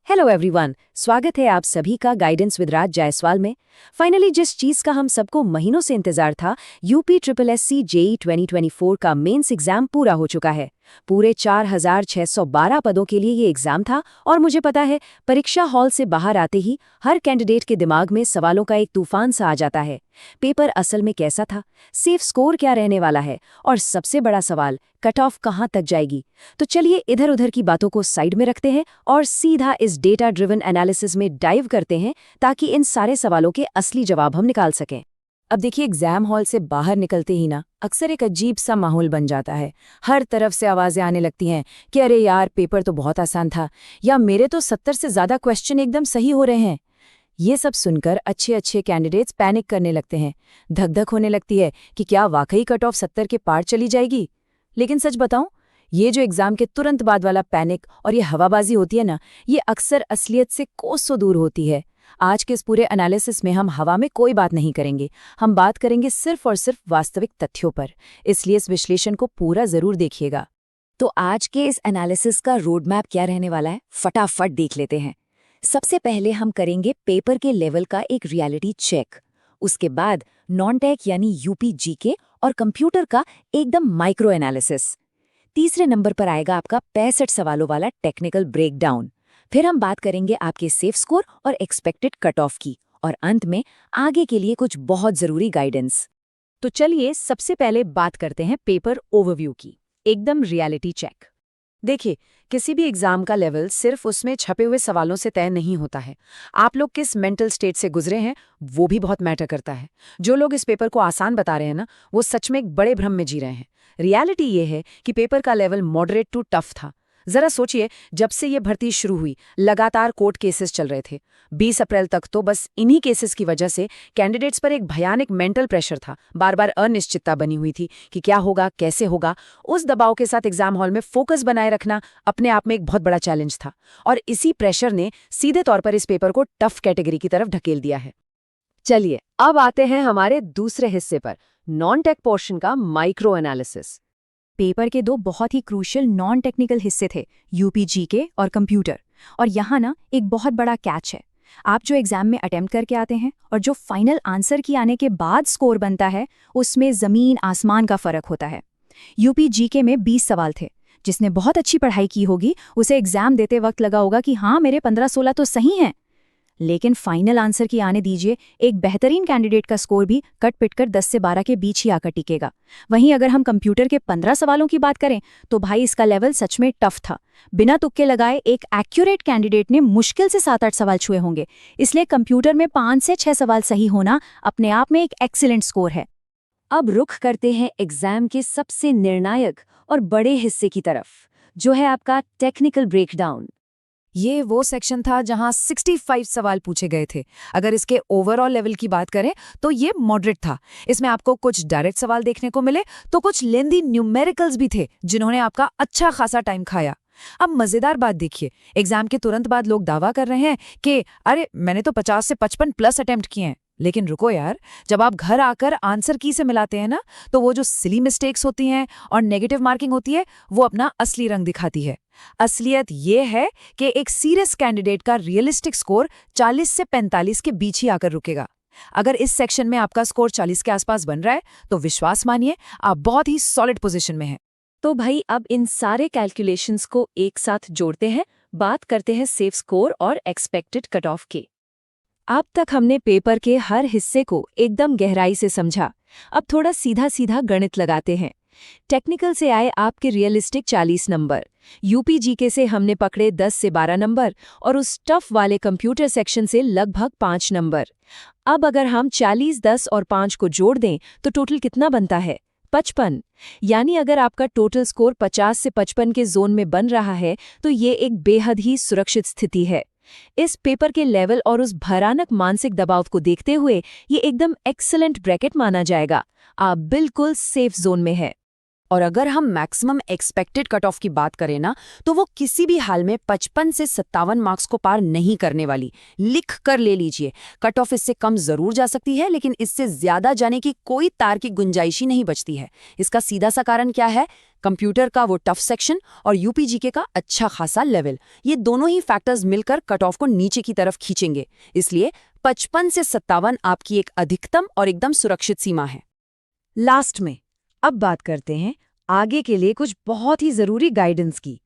Hello everyone, स्वागत है आप सभी का गाइडेंस विद राज जायसवाल में। फाइनली जिस चीज का हम सबको महीनों से इंतजार था, यूपी ट्रिपल एससी जेई 2024 का मेंस एग्जाम पूरा हो चुका है। पूरे 4612 पदों के लिए ये एग्जाम था और मुझे पता है परीक्षा हॉल से बाहर आते ही हर कैंडिडेट के दिमाग में सवालों का एक तूफान सा आ जाता है। पेपर असल में कैसा था, सेफ स्कोर क्या रहने वाला है, और सबसे बड़ा सवाल कट ऑफ कहाँ तक जाएगी। तो चलिए इधर उधर की बातों को साइड में रखते हैं और सीधा इस डेटा ड्रिवन एनालिसिस में डाइव करते हैं ताकि इन सारे सवालों के असली जवाब हम निकाल सकें। अब देखिए, एग्जाम हॉल से बाहर निकलते ही ना अक्सर एक अजीब सा माहौल बन जाता है। हर तरफ से आवाजें आने लगती हैं कि अरे यार, पेपर तो बहुत आसान था, या मेरे तो 70 से ज्यादा क्वेश्चन एकदम सही हो रहे हैं। ये सब सुनकर अच्छे अच्छे कैंडिडेट्स पैनिक करने लगते हैं। धक धक होने लगती है कि क्या वाकई कट ऑफ 70 के पार चली जाएगी। लेकिन सच बताऊं, ये जो एग्जाम के तुरंत बाद वाला पैनिक और ये हवाबाजी होती है ना, ये अक्सर असलियत से कोसों दूर होती है। आज के इस पूरे एनालिसिस में हम हवा में कोई बात नहीं करेंगे, हम बात करेंगे सिर्फ और सिर्फ वास्तविक तथ्यों पर। इसलिए इस विश्लेषण को पूरा जरूर देखिएगा। तो आज के इस एनालिसिस का रोड मैप क्या रहने वाला है, फटाफट देख लेते हैं। सबसे पहले हम करेंगे पेपर के लेवल का एक रियलिटी चेक। उसके बाद नॉन टेक यानी यूपी जीके और कंप्यूटर का एकदम माइक्रो एनालिसिस। तीसरे नंबर पर आएगा आपका 65 सवालों वाला टेक्निकल ब्रेकडाउन। फिर हम बात करेंगे आपके सेफ स्कोर और एक्सपेक्टेड कट ऑफ की, और अंत में आगे के लिए कुछ बहुत जरूरी गाइडेंस। तो चलिए सबसे पहले बात करते हैं पेपर ओवरव्यू की, एकदम रियलिटी चेक। देखिए, किसी भी एग्जाम का लेवल सिर्फ उसमें छपे हुए सवालों से तय नहीं होता है। आप लोग किस मेंटल स्टेट से गुजरे हैं वो भी बहुत मैटर करता है। जो लोग इस पेपर को आसान बता रहे हैं ना, वो सच में एक बड़े भ्रम में जी रहे हैं। रियलिटी ये है कि पेपर का लेवल मॉडरेट टू टफ था। जरा सोचिए, जब से ये भर्ती शुरू हुई लगातार कोर्ट केसेस चल रहे थे। 20 अप्रैल तक तो बस इन्हीं केसेस की वजह से कैंडिडेट्स पर एक भयानक मेंटल प्रेशर था। बार बार अनिश्चितता बनी हुई थी कि क्या होगा, कैसे होगा। उस दबाव के साथ एग्जाम हॉल में फोकस बनाए रखना अपने आप में एक बहुत बड़ा चैलेंज था, और इसी प्रेशर ने सीधे तौर पर इस पेपर को टफ कैटेगरी की तरफ ढकेल दिया है। चलिए अब आते हैं हमारे दूसरे हिस्से पर, नॉन टेक पोर्शन का माइक्रो एनालिसिस। पेपर के दो बहुत ही क्रूशियल नॉन टेक्निकल हिस्से थे, यूपी जीके और कंप्यूटर। और यहाँ ना एक बहुत बड़ा कैच है। आप जो एग्जाम में अटेम्प्ट करके आते हैं और जो फाइनल आंसर की आने के बाद स्कोर बनता है, उसमें जमीन आसमान का फर्क होता है। यूपी जीके में 20 सवाल थे। जिसने बहुत अच्छी पढ़ाई की होगी उसे एग्जाम देते वक्त लगा होगा कि हाँ, मेरे 15-16 तो सही हैं। लेकिन फाइनल आंसर की आने दीजिए, एक बेहतरीन कैंडिडेट का स्कोर भी कट पिट कर 10 से 12 के बीच ही आकर टिकेगा। वहीं अगर हम कंप्यूटर के 15 सवालों की बात करें तो भाई इसका लेवल सच में टफ था। बिना तुक्के लगाए एक एक्यूरेट कैंडिडेट ने मुश्किल से 7-8 सवाल छुए होंगे। इसलिए कंप्यूटर में 5 से 6 सवाल सही होना अपने आप में एक एक्सीलेंट स्कोर है। अब रुख करते हैं एग्जाम के सबसे निर्णायक और बड़े हिस्से की तरफ, जो है आपका टेक्निकल ब्रेकडाउन। ये वो सेक्शन था जहां 65 सवाल पूछे गए थे। अगर इसके ओवरऑल लेवल की बात करें तो ये मॉडरेट था। इसमें आपको कुछ डायरेक्ट सवाल देखने को मिले तो कुछ लेंदी न्यूमेरिकल्स भी थे जिन्होंने आपका अच्छा खासा टाइम खाया। अब मजेदार बात देखिए, एग्जाम के तुरंत बाद लोग दावा कर रहे हैं कि अरे मैंने तो 50 से 55 प्लस अटेम्प्ट किए हैं। लेकिन रुको यार, जब आप घर आकर आंसर की से मिलाते हैं ना, तो वो जो सिली मिस्टेक्स होती हैं और नेगेटिव मार्किंग होती है, वो अपना असली रंग दिखाती है। असलियत ये है कि एक सीरियस कैंडिडेट का रियलिस्टिक स्कोर 40 से 45 के बीच ही आकर रुकेगा। अगर इस सेक्शन में आपका स्कोर 40 के आसपास बन रहा है तो विश्वास मानिए आप बहुत ही सॉलिड पोजीशन में हैं। तो भाई अब इन सारे कैलकुलेशंस को एक साथ जोड़ते हैं, बात करते हैं सेफ स्कोर और एक्सपेक्टेड कट ऑफ के। अब तक हमने पेपर के हर हिस्से को एकदम गहराई से समझा। अब थोड़ा सीधा सीधा गणित लगाते हैं। टेक्निकल से आए आपके रियलिस्टिक 40 नंबर, यूपी जीके से हमने पकड़े 10 से 12 नंबर, और उस टफ वाले कंप्यूटर सेक्शन से लगभग 5 नंबर। अब अगर हम 40, 10 और 5 को जोड़ दें तो टोटल कितना बनता है? 55। यानी अगर आपका टोटल स्कोर 50 से 55 के जोन में बन रहा है तो ये एक बेहद ही सुरक्षित स्थिति है। इस पेपर के लेवल और उस भयानक मानसिक दबाव को देखते हुए ये एकदम एक्सीलेंट ब्रैकेट माना जाएगा। आप बिल्कुल सेफ जोन में है। और अगर हम मैक्सिमम एक्सपेक्टेड कट ऑफ की बात करें ना, तो वो किसी भी हाल में 55 से 57 मार्क्स को पार नहीं करने वाली। लिख कर ले लीजिए, कट ऑफ इससे कम जरूर जा सकती है, लेकिन इससे ज्यादा जाने की कोई तार्किक गुंजाइश ही नहीं बचती है। इसका सीधा सा कारण क्या है? कंप्यूटर का वो टफ सेक्शन और यूपीजीके का अच्छा खासा लेवल, ये दोनों ही फैक्टर्स मिलकर कट ऑफ को नीचे की तरफ खींचेंगे। इसलिए 55 से 57 आपकी एक अधिकतम और एकदम सुरक्षित सीमा है। लास्ट में अब बात करते हैं आगे के लिए कुछ बहुत ही जरूरी गाइडेंस की।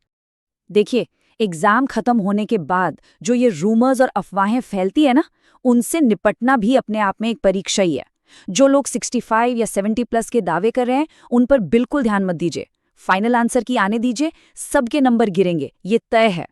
देखिए, एग्जाम खत्म होने के बाद जो ये रूमर्स और अफवाहें फैलती है ना, उनसे निपटना भी अपने आप में एक परीक्षा ही है। जो लोग 65 या 70 प्लस के दावे कर रहे हैं, उन पर बिल्कुल ध्यान मत दीजिए। फाइनल आंसर की आने दीजिए, सबके नंबर गिरेंगे, ये तय है।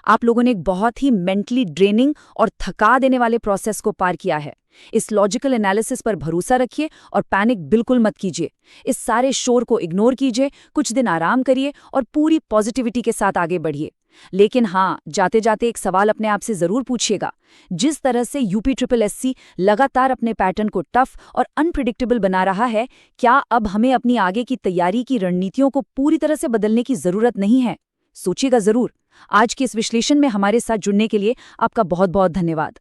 आप लोगों ने एक बहुत ही मेंटली ड्रेनिंग और थका देने वाले प्रोसेस को पार किया है। इस लॉजिकल एनालिसिस पर भरोसा रखिए और पैनिक बिल्कुल मत कीजिए। इस सारे शोर को इग्नोर कीजिए, कुछ दिन आराम करिए और पूरी पॉजिटिविटी के साथ आगे बढ़िए। लेकिन हाँ, जाते जाते एक सवाल अपने आप से जरूर पूछिएगा। जिस तरह से यूपी ट्रिपल एससी लगातार अपने पैटर्न को टफ और अनप्रिडिक्टेबल बना रहा है, क्या अब हमें अपनी आगे की तैयारी की रणनीतियों को पूरी तरह से बदलने की जरूरत नहीं है? सोचिएगा जरूर। आज के इस विश्लेषण में हमारे साथ जुड़ने के लिए आपका बहुत बहुत धन्यवाद।